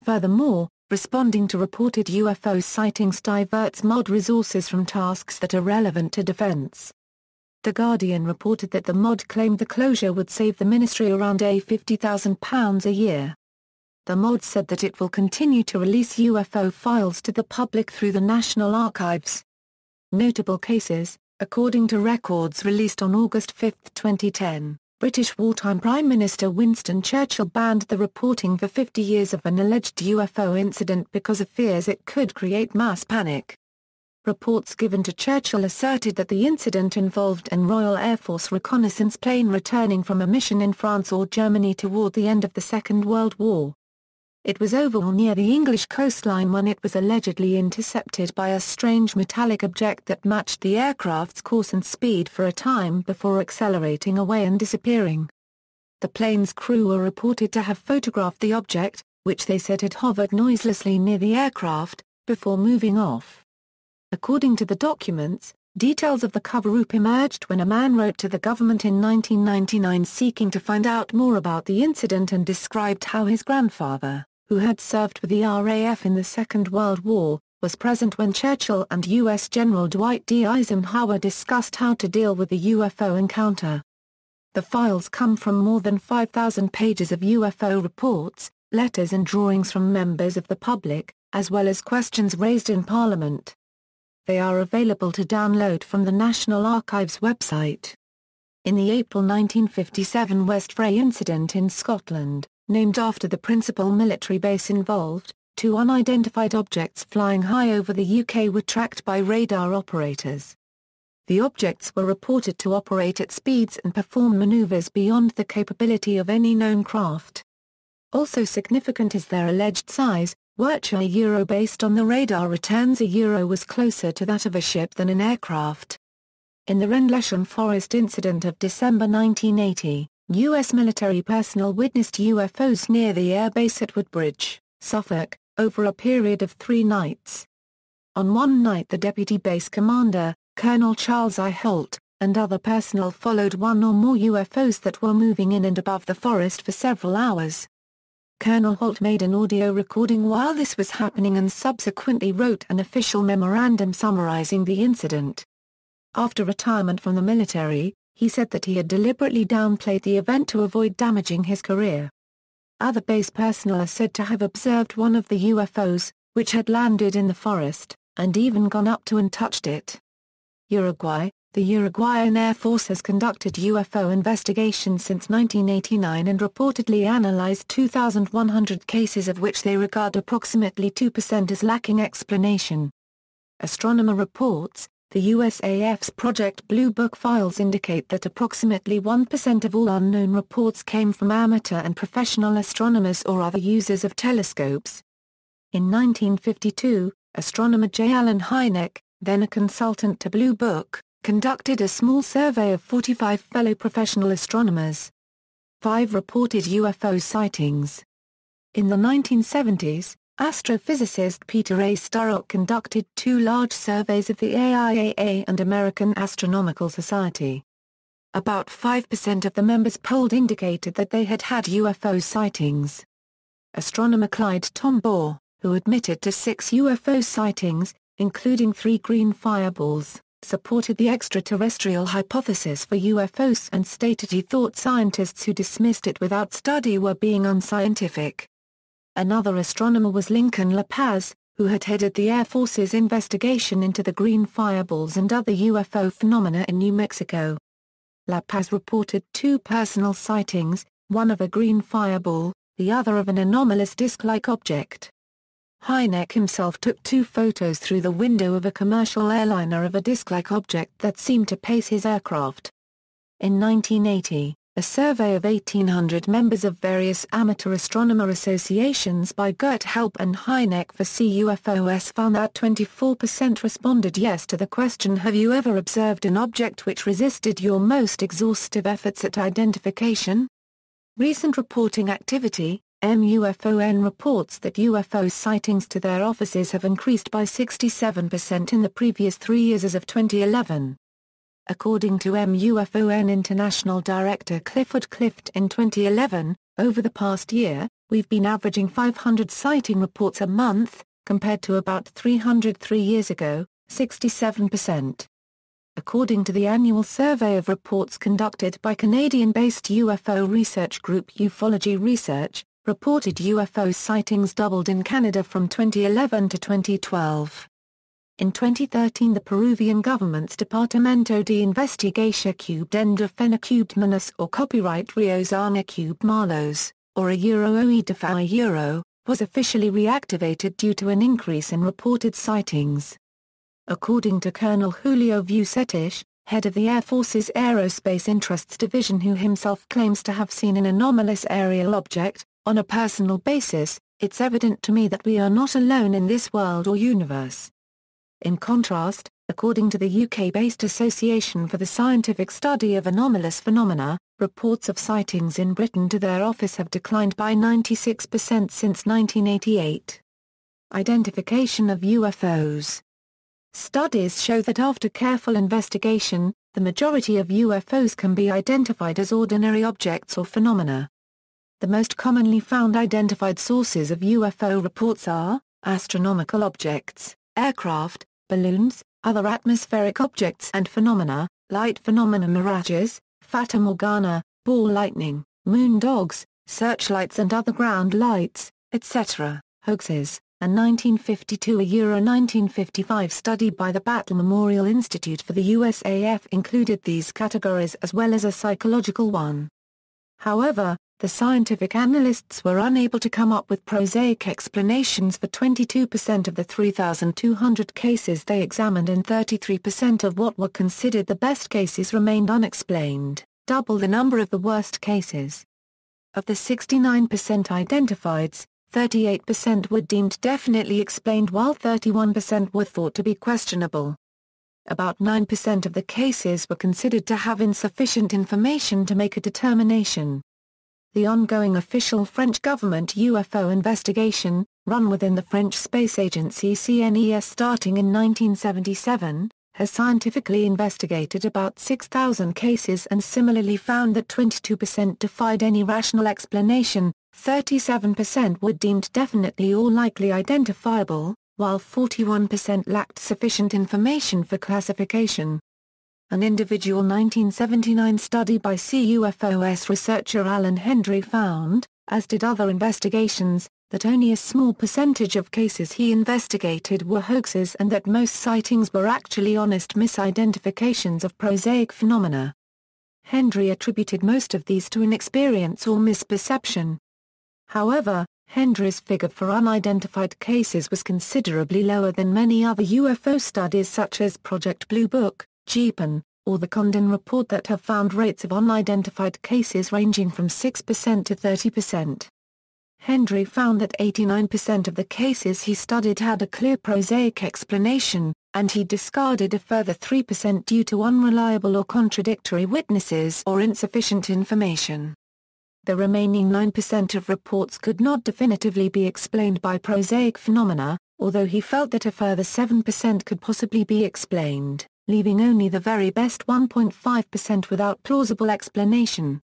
Furthermore, responding to reported UFO sightings diverts MOD resources from tasks that are relevant to defense." The Guardian reported that the MOD claimed the closure would save the ministry around £50,000 a year. The MOD said that it will continue to release UFO files to the public through the National Archives. Notable cases, according to records released on August 5, 2010, British wartime Prime Minister Winston Churchill banned the reporting for 50 years of an alleged UFO incident because of fears it could create mass panic. Reports given to Churchill asserted that the incident involved an Royal Air Force reconnaissance plane returning from a mission in France or Germany toward the end of the Second World War. It was over or near the English coastline when it was allegedly intercepted by a strange metallic object that matched the aircraft's course and speed for a time before accelerating away and disappearing. The plane's crew were reported to have photographed the object, which they said had hovered noiselessly near the aircraft, before moving off. According to the documents, details of the cover-up emerged when a man wrote to the government in 1999 seeking to find out more about the incident and described how his grandfather, who had served with the RAF in the Second World War, was present when Churchill and U.S. General Dwight D. Eisenhower discussed how to deal with the UFO encounter. The files come from more than 5,000 pages of UFO reports, letters and drawings from members of the public, as well as questions raised in Parliament. They are available to download from the National Archives website. In the April 1957 West Frey incident in Scotland, named after the principal military base involved, 2 unidentified objects flying high over the UK were tracked by radar operators. The objects were reported to operate at speeds and perform maneuvers beyond the capability of any known craft. Also significant is their alleged size, Virtually Euro based on the radar returns a Euro was closer to that of a ship than an aircraft. In the Rendlesham Forest incident of December 1980, U.S. military personnel witnessed UFOs near the airbase at Woodbridge, Suffolk, over a period of 3 nights. On one night the deputy base commander, Colonel Charles I. Holt, and other personnel followed one or more UFOs that were moving in and above the forest for several hours. Colonel Holt made an audio recording while this was happening and subsequently wrote an official memorandum summarizing the incident. After retirement from the military, he said that he had deliberately downplayed the event to avoid damaging his career. Other base personnel are said to have observed one of the UFOs, which had landed in the forest, and even gone up to and touched it. Uruguay. The Uruguayan Air Force has conducted UFO investigations since 1989 and reportedly analyzed 2,100 cases, of which they regard approximately 2% as lacking explanation. Astronomer reports, the USAF's Project Blue Book files indicate that approximately 1% of all unknown reports came from amateur and professional astronomers or other users of telescopes. In 1952, astronomer J. Allen Hynek, then a consultant to Blue Book, conducted a small survey of 45 fellow professional astronomers. 5 reported UFO sightings. In the 1970s, astrophysicist Peter A. Sturrock conducted 2 large surveys of the AIAA and American Astronomical Society. About 5% of the members polled indicated that they had had UFO sightings. Astronomer Clyde Tombaugh, who admitted to 6 UFO sightings, including 3 green fireballs, supported the extraterrestrial hypothesis for UFOs and stated he thought scientists who dismissed it without study were being unscientific. Another astronomer was Lincoln La Paz, who had headed the Air Force's investigation into the green fireballs and other UFO phenomena in New Mexico. La Paz reported 2 personal sightings, one of a green fireball, the other of an anomalous disc-like object. Hynek himself took 2 photos through the window of a commercial airliner of a disc-like object that seemed to pace his aircraft. In 1980, a survey of 1,800 members of various amateur astronomer associations by Gert Help and Hynek for CUFOS found that 24% responded yes to the question, "Have you ever observed an object which resisted your most exhaustive efforts at identification?" Recent reporting activity. MUFON reports that UFO sightings to their offices have increased by 67% in the previous 3 years as of 2011. According to MUFON International Director Clifford Clift in 2011, over the past year, we've been averaging 500 sighting reports a month, compared to about 300 3 years ago, 67%. According to the annual survey of reports conducted by Canadian-based UFO research group Ufology Research, reported UFO sightings doubled in Canada from 2011 to 2012. In 2013 the Peruvian government's Departamento de Investigación Cubden de Fenacubmanos or Copyright Rios Arnacube Malos, or a Euro, was officially reactivated due to an increase in reported sightings. According to Colonel Julio Vucetich, head of the Air Force's Aerospace Interests Division, who himself claims to have seen an anomalous aerial object, on a personal basis, it's evident to me that we are not alone in this world or universe. In contrast, according to the UK-based Association for the Scientific Study of Anomalous Phenomena, reports of sightings in Britain to their office have declined by 96% since 1988. Identification of UFOs. Studies show that after careful investigation, the majority of UFOs can be identified as ordinary objects or phenomena. The most commonly found identified sources of UFO reports are astronomical objects, aircraft, balloons, other atmospheric objects and phenomena, light phenomena, mirages, fata morgana, ball lightning, moon dogs, searchlights and other ground lights, etc., hoaxes. A 1952–1955 study by the Battle Memorial Institute for the USAF included these categories as well as a psychological one. However, the scientific analysts were unable to come up with prosaic explanations for 22% of the 3,200 cases they examined, and 33% of what were considered the best cases remained unexplained, double the number of the worst cases. Of the 69% identifieds, 38% were deemed definitely explained while 31% were thought to be questionable. About 9% of the cases were considered to have insufficient information to make a determination. The ongoing official French government UFO investigation, run within the French space agency CNES starting in 1977, has scientifically investigated about 6,000 cases and similarly found that 22% defied any rational explanation, 37% were deemed definitely or likely identifiable, while 41% lacked sufficient information for classification. An individual 1979 study by CUFOS researcher Alan Hendry found, as did other investigations, that only a small percentage of cases he investigated were hoaxes and that most sightings were actually honest misidentifications of prosaic phenomena. Hendry attributed most of these to inexperience or misperception. However, Hendry's figure for unidentified cases was considerably lower than many other UFO studies such as Project Blue Book, JAPAN, or the Condon Report that have found rates of unidentified cases ranging from 6% to 30%. Hendry found that 89% of the cases he studied had a clear prosaic explanation, and he discarded a further 3% due to unreliable or contradictory witnesses or insufficient information. The remaining 9% of reports could not definitively be explained by prosaic phenomena, although he felt that a further 7% could possibly be explained, leaving only the very best 1.5% without plausible explanation.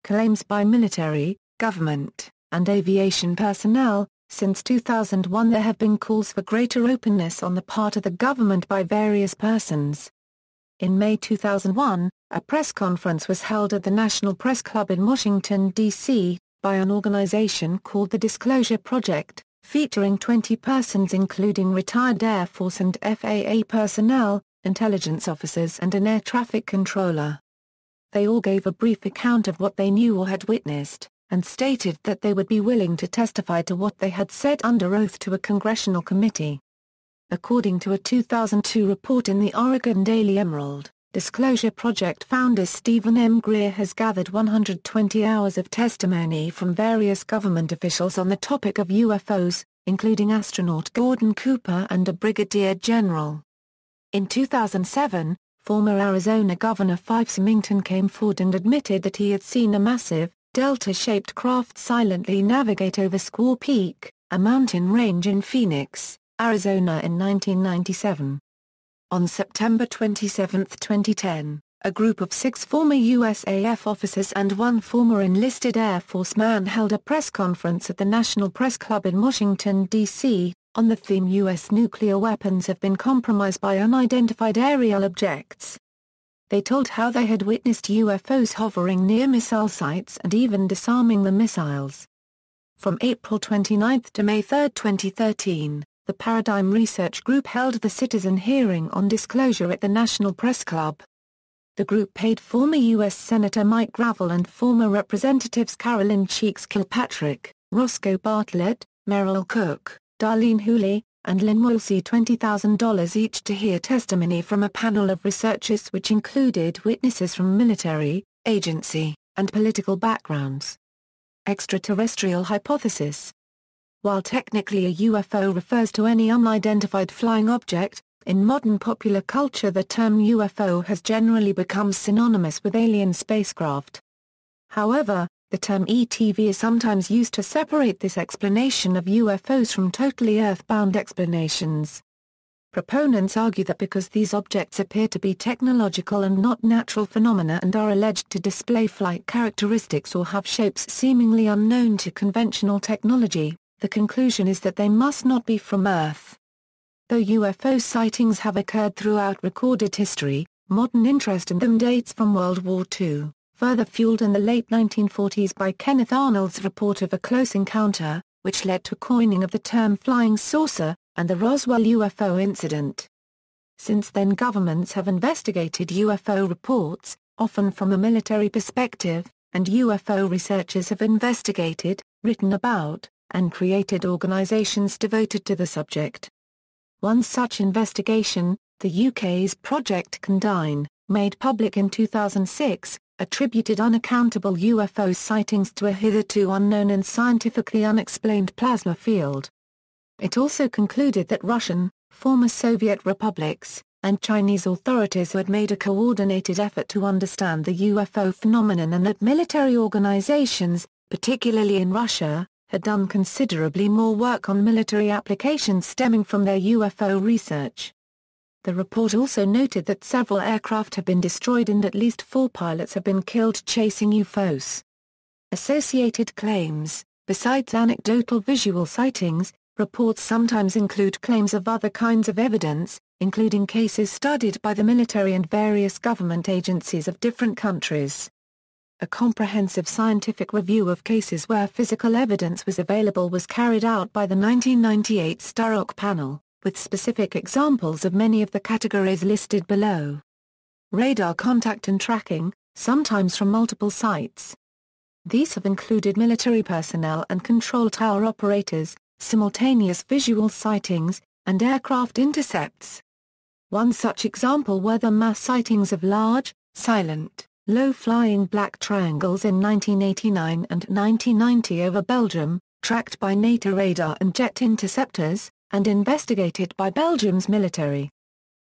Claims by military, government, and aviation personnel. Since 2001 there have been calls for greater openness on the part of the government by various persons. In May 2001, a press conference was held at the National Press Club in Washington, D.C., by an organization called the Disclosure Project, featuring 20 persons including retired Air Force and FAA personnel, intelligence officers and an air traffic controller. They all gave a brief account of what they knew or had witnessed, and stated that they would be willing to testify to what they had said under oath to a congressional committee. According to a 2002 report in the Oregon Daily Emerald, Disclosure Project founder Stephen M. Greer has gathered 120 hours of testimony from various government officials on the topic of UFOs, including astronaut Gordon Cooper and a brigadier general. In 2007, former Arizona Governor Fife Symington came forward and admitted that he had seen a massive, delta-shaped craft silently navigate over Squaw Peak, a mountain range in Phoenix, Arizona in 1997. On September 27, 2010, a group of 6 former USAF officers and 1 former enlisted Air Force man held a press conference at the National Press Club in Washington, D.C., on the theme U.S. nuclear weapons have been compromised by unidentified aerial objects. They told how they had witnessed UFOs hovering near missile sites and even disarming the missiles. From April 29 to May 3, 2013, the Paradigm Research Group held the citizen hearing on disclosure at the National Press Club. The group paid former U.S. Senator Mike Gravel and former Representatives Carolyn Cheeks Kilpatrick, Roscoe Bartlett, Merrill Cook, Darlene Hooley, and Lynn Woolsey $20,000 each to hear testimony from a panel of researchers which included witnesses from military, agency, and political backgrounds. Extraterrestrial hypothesis. While technically a UFO refers to any unidentified flying object, in modern popular culture the term UFO has generally become synonymous with alien spacecraft. However, the term ETV is sometimes used to separate this explanation of UFOs from totally earthbound explanations. Proponents argue that because these objects appear to be technological and not natural phenomena and are alleged to display flight characteristics or have shapes seemingly unknown to conventional technology, the conclusion is that they must not be from Earth. Though UFO sightings have occurred throughout recorded history, modern interest in them dates from World War II, further fueled in the late 1940s by Kenneth Arnold's report of a close encounter, which led to coining of the term flying saucer, and the Roswell UFO incident. Since then governments have investigated UFO reports, often from a military perspective, and UFO researchers have investigated, written about, and created organizations devoted to the subject. One such investigation, the UK's Project Condign, made public in 2006, attributed unaccountable UFO sightings to a hitherto unknown and scientifically unexplained plasma field. It also concluded that Russian, former Soviet republics, and Chinese authorities had made a coordinated effort to understand the UFO phenomenon and that military organizations, particularly in Russia, had done considerably more work on military applications stemming from their UFO research. The report also noted that several aircraft have been destroyed and at least 4 pilots have been killed chasing UFOs. Associated claims: besides anecdotal visual sightings, reports sometimes include claims of other kinds of evidence, including cases studied by the military and various government agencies of different countries. A comprehensive scientific review of cases where physical evidence was available was carried out by the 1998 Sturrock panel, with specific examples of many of the categories listed below. Radar contact and tracking, sometimes from multiple sites. These have included military personnel and control tower operators, simultaneous visual sightings, and aircraft intercepts. One such example were the mass sightings of large, silent, low-flying black triangles in 1989 and 1990 over Belgium, tracked by NATO radar and jet interceptors, and investigated by Belgium's military.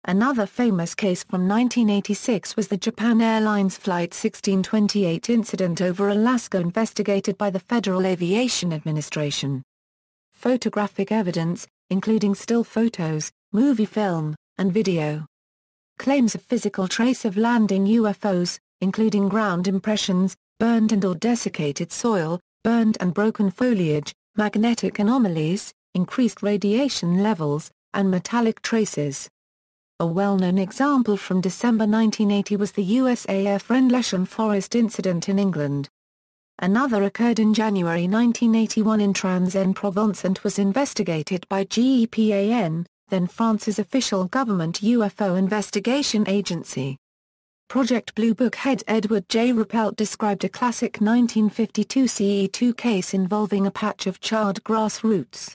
Another famous case from 1986 was the Japan Airlines Flight 1628 incident over Alaska, investigated by the Federal Aviation Administration. Photographic evidence, including still photos, movie film, and video. Claims of physical trace of landing UFOs, including ground impressions, burned and/or desiccated soil, burned and broken foliage, magnetic anomalies, increased radiation levels, and metallic traces. A well-known example from December 1980 was the USAF Rendlesham Forest incident in England. Another occurred in January 1981 in Trans-en-Provence and was investigated by GEPAN, then France's official government UFO investigation agency. Project Blue Book head Edward J. Ruppelt described a classic 1952 CE2 case involving a patch of charred grass roots.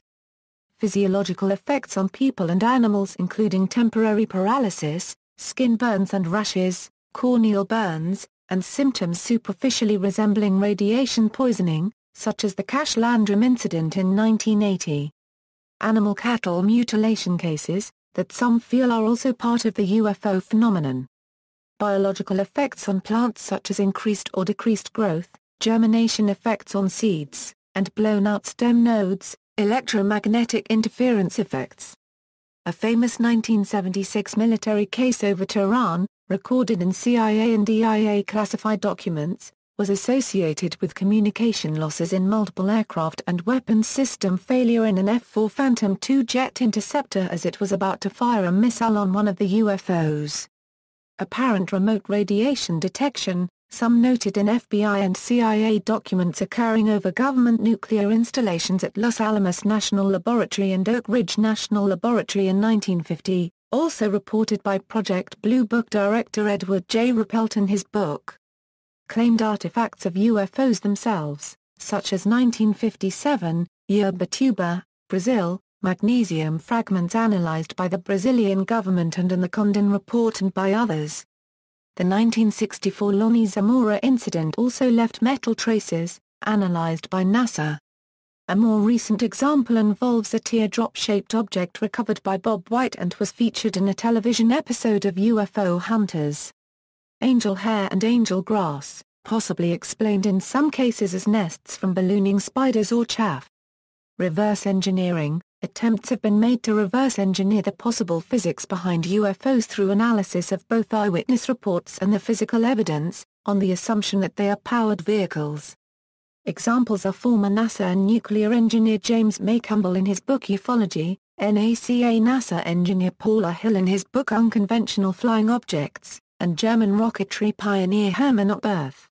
Physiological effects on people and animals including temporary paralysis, skin burns and rashes, corneal burns, and symptoms superficially resembling radiation poisoning, such as the Cash Landrum incident in 1980. Animal cattle mutilation cases, that some feel are also part of the UFO phenomenon. Biological effects on plants such as increased or decreased growth, germination effects on seeds, and blown-out stem nodes, electromagnetic interference effects. A famous 1976 military case over Tehran, recorded in CIA and DIA classified documents, was associated with communication losses in multiple aircraft and weapons system failure in an F-4 Phantom II jet interceptor as it was about to fire a missile on one of the UFOs. Apparent remote radiation detection, some noted in FBI and CIA documents occurring over government nuclear installations at Los Alamos National Laboratory and Oak Ridge National Laboratory in 1950, also reported by Project Blue Book director Edward J. Ruppelt in his book. Claimed artifacts of UFOs themselves, such as 1957, Ubatuba, Brazil, magnesium fragments analyzed by the Brazilian government and in the Condon Report and by others. The 1964 Lonnie Zamora incident also left metal traces, analyzed by NASA. A more recent example involves a teardrop-shaped object recovered by Bob White and was featured in a television episode of UFO Hunters. Angel hair and angel grass, possibly explained in some cases as nests from ballooning spiders or chaff. Reverse engineering. Attempts have been made to reverse engineer the possible physics behind UFOs through analysis of both eyewitness reports and the physical evidence, on the assumption that they are powered vehicles. Examples are former NASA and nuclear engineer James McCampbell in his book Ufology, NACA NASA engineer Paula Hill in his book Unconventional Flying Objects, and German rocketry pioneer Hermann Oberth.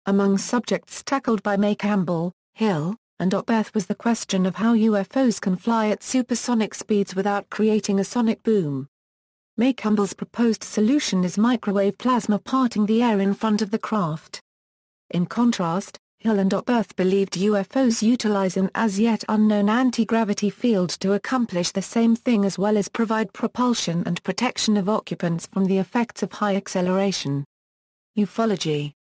Among subjects tackled by McCampbell, Hill, and Oberth was the question of how UFOs can fly at supersonic speeds without creating a sonic boom. McCampbell's proposed solution is microwave plasma parting the air in front of the craft. In contrast, Hill and Oberth believed UFOs utilize an as-yet unknown anti-gravity field to accomplish the same thing as well as provide propulsion and protection of occupants from the effects of high acceleration. Ufology,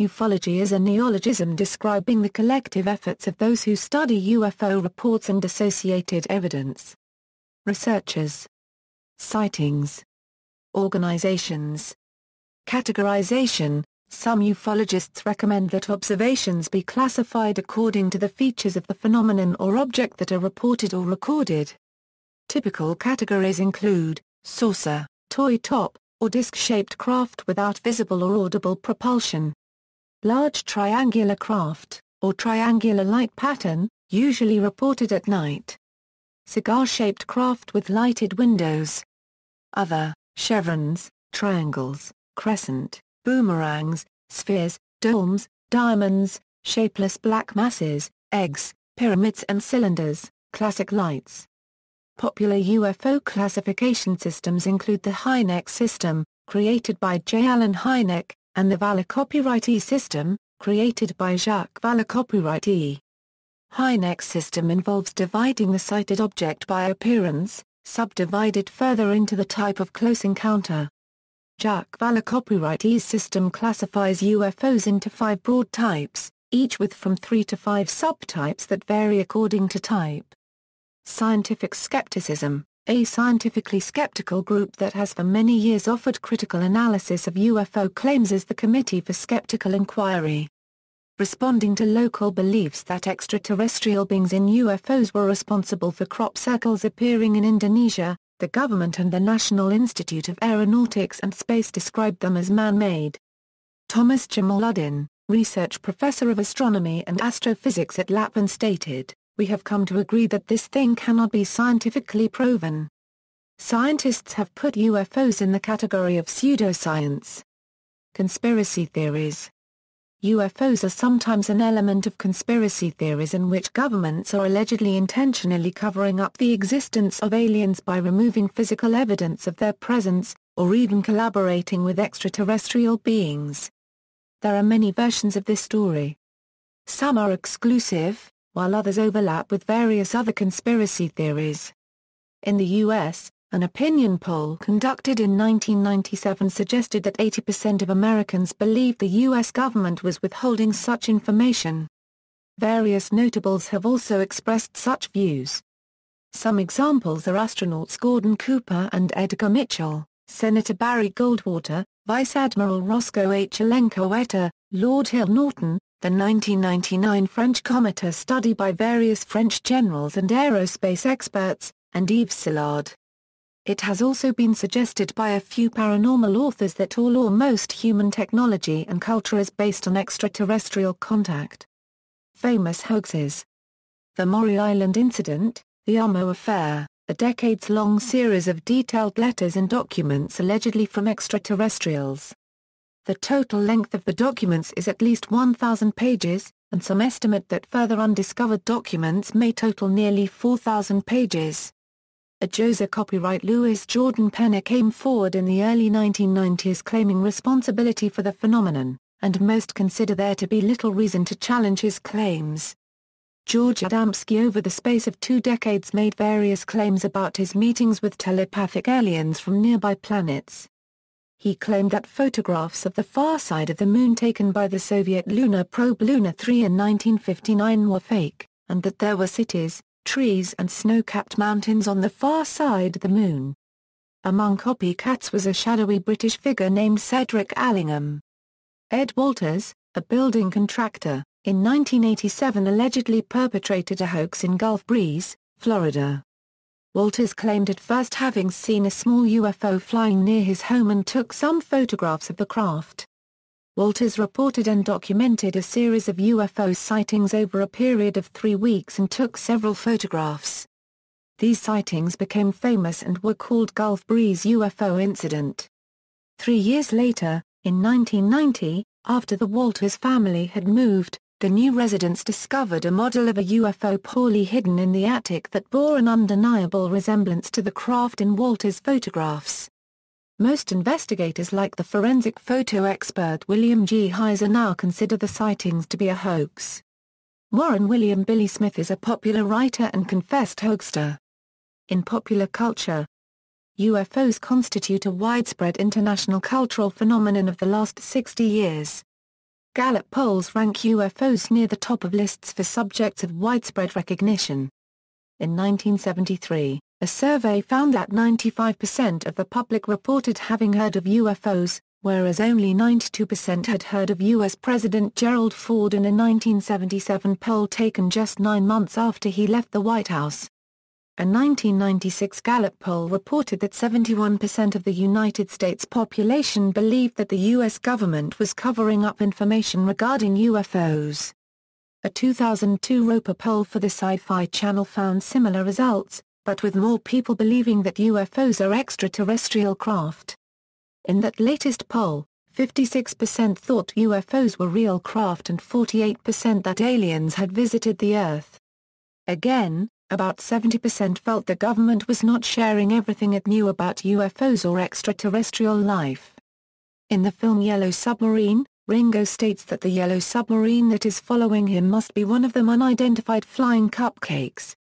Ufology is a neologism describing the collective efforts of those who study UFO reports and associated evidence. Researchers. Sightings. Organizations. Categorization. Some ufologists recommend that observations be classified according to the features of the phenomenon or object that are reported or recorded. Typical categories include saucer, toy top, or disc-shaped craft without visible or audible propulsion. Large triangular craft, or triangular light pattern, usually reported at night. Cigar-shaped craft with lighted windows. Other, chevrons, triangles, crescent, boomerangs, spheres, domes, diamonds, shapeless black masses, eggs, pyramids and cylinders, classic lights. Popular UFO classification systems include the Hynek system, created by J. Allen Hynek, and the Valor copyright system, created by Jacques Valor copyright. Hynek's system involves dividing the sighted object by appearance, subdivided further into the type of close encounter. Jacques Valor copyright system classifies UFOs into 5 broad types, each with from 3 to 5 subtypes that vary according to type. Scientific skepticism. A scientifically skeptical group that has for many years offered critical analysis of UFO claims is the Committee for Skeptical Inquiry. Responding to local beliefs that extraterrestrial beings in UFOs were responsible for crop circles appearing in Indonesia, the government and the National Institute of Aeronautics and Space described them as man-made. Thomas Jamaluddin, research professor of astronomy and astrophysics at LAPN stated, "We have come to agree that this thing cannot be scientifically proven." Scientists have put UFOs in the category of pseudoscience. Conspiracy theories. UFOs are sometimes an element of conspiracy theories in which governments are allegedly intentionally covering up the existence of aliens by removing physical evidence of their presence, or even collaborating with extraterrestrial beings. There are many versions of this story. Some are exclusive, while others overlap with various other conspiracy theories. In the U.S., an opinion poll conducted in 1997 suggested that 80% of Americans believed the U.S. government was withholding such information. Various notables have also expressed such views. Some examples are astronauts Gordon Cooper and Edgar Mitchell, Senator Barry Goldwater, Vice Admiral Roscoe H. Alenco-Etta, Lord Hill Norton, the 1999 French Cometer study by various French generals and aerospace experts, and Yves Szilard. It has also been suggested by a few paranormal authors that all or most human technology and culture is based on extraterrestrial contact. Famous hoaxes. The Maury Island Incident, the Umo Affair, a decades-long series of detailed letters and documents allegedly from extraterrestrials. The total length of the documents is at least 1,000 pages, and some estimate that further undiscovered documents may total nearly 4,000 pages. A JOSA copyright Louis Jordan Penner came forward in the early 1990s claiming responsibility for the phenomenon, and most consider there to be little reason to challenge his claims. George Adamski over the space of 2 decades made various claims about his meetings with telepathic aliens from nearby planets. He claimed that photographs of the far side of the Moon taken by the Soviet lunar probe Luna 3 in 1959 were fake, and that there were cities, trees and snow-capped mountains on the far side of the Moon. Among copycats was a shadowy British figure named Cedric Allingham. Ed Walters, a building contractor, in 1987 allegedly perpetrated a hoax in Gulf Breeze, Florida. Walters claimed at first having seen a small UFO flying near his home and took some photographs of the craft. Walters reported and documented a series of UFO sightings over a period of 3 weeks and took several photographs. These sightings became famous and were called Gulf Breeze UFO Incident. 3 years later, in 1990, after the Walters family had moved, the new residents discovered a model of a UFO poorly hidden in the attic that bore an undeniable resemblance to the craft in Walters' photographs. Most investigators like the forensic photo expert William G. Heiser now consider the sightings to be a hoax. Warren William Billy Smith is a popular writer and confessed hoaxer. In popular culture, UFOs constitute a widespread international cultural phenomenon of the last 60 years. Gallup polls rank UFOs near the top of lists for subjects of widespread recognition. In 1973, a survey found that 95% of the public reported having heard of UFOs, whereas only 92% had heard of U.S. President Gerald Ford in a 1977 poll taken just 9 months after he left the White House. A 1996 Gallup poll reported that 71% of the United States population believed that the U.S. government was covering up information regarding UFOs. A 2002 Roper poll for the Sci-Fi Channel found similar results, but with more people believing that UFOs are extraterrestrial craft. In that latest poll, 56% thought UFOs were real craft and 48% that aliens had visited the Earth. Again, about 70% felt the government was not sharing everything it knew about UFOs or extraterrestrial life. In the film Yellow Submarine, Ringo states that the yellow submarine that is following him must be one of them unidentified flying cupcakes.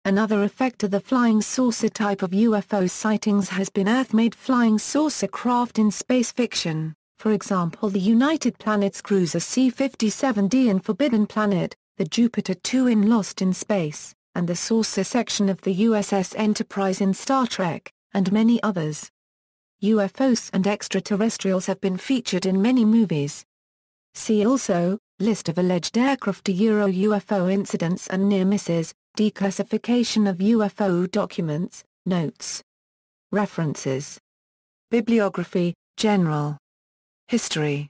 Another effect of the flying saucer type of UFO sightings has been Earth-made flying saucer craft in space fiction, for example the United Planets cruiser C-57D in Forbidden Planet, the Jupiter 2 in Lost in Space, and the saucer section of the USS Enterprise in Star Trek, and many others. UFOs and extraterrestrials have been featured in many movies. See also, List of alleged aircraft UFO incidents and near misses, declassification of UFO documents, notes. References. Bibliography, General. History.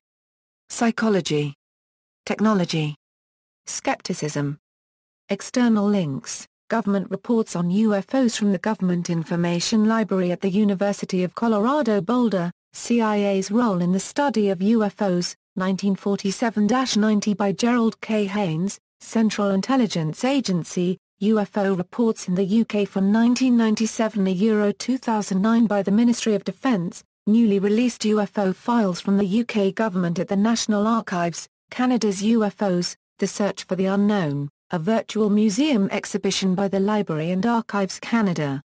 Psychology. Technology. Skepticism. External links, government reports on UFOs from the Government Information Library at the University of Colorado Boulder, CIA's role in the study of UFOs, 1947-90 by Gerald K. Haynes, Central Intelligence Agency, UFO reports in the UK from 1997 2009 by the Ministry of Defence, newly released UFO files from the UK government at the National Archives, Canada's UFOs, The Search for the Unknown, a virtual museum exhibition by the Library and Archives Canada.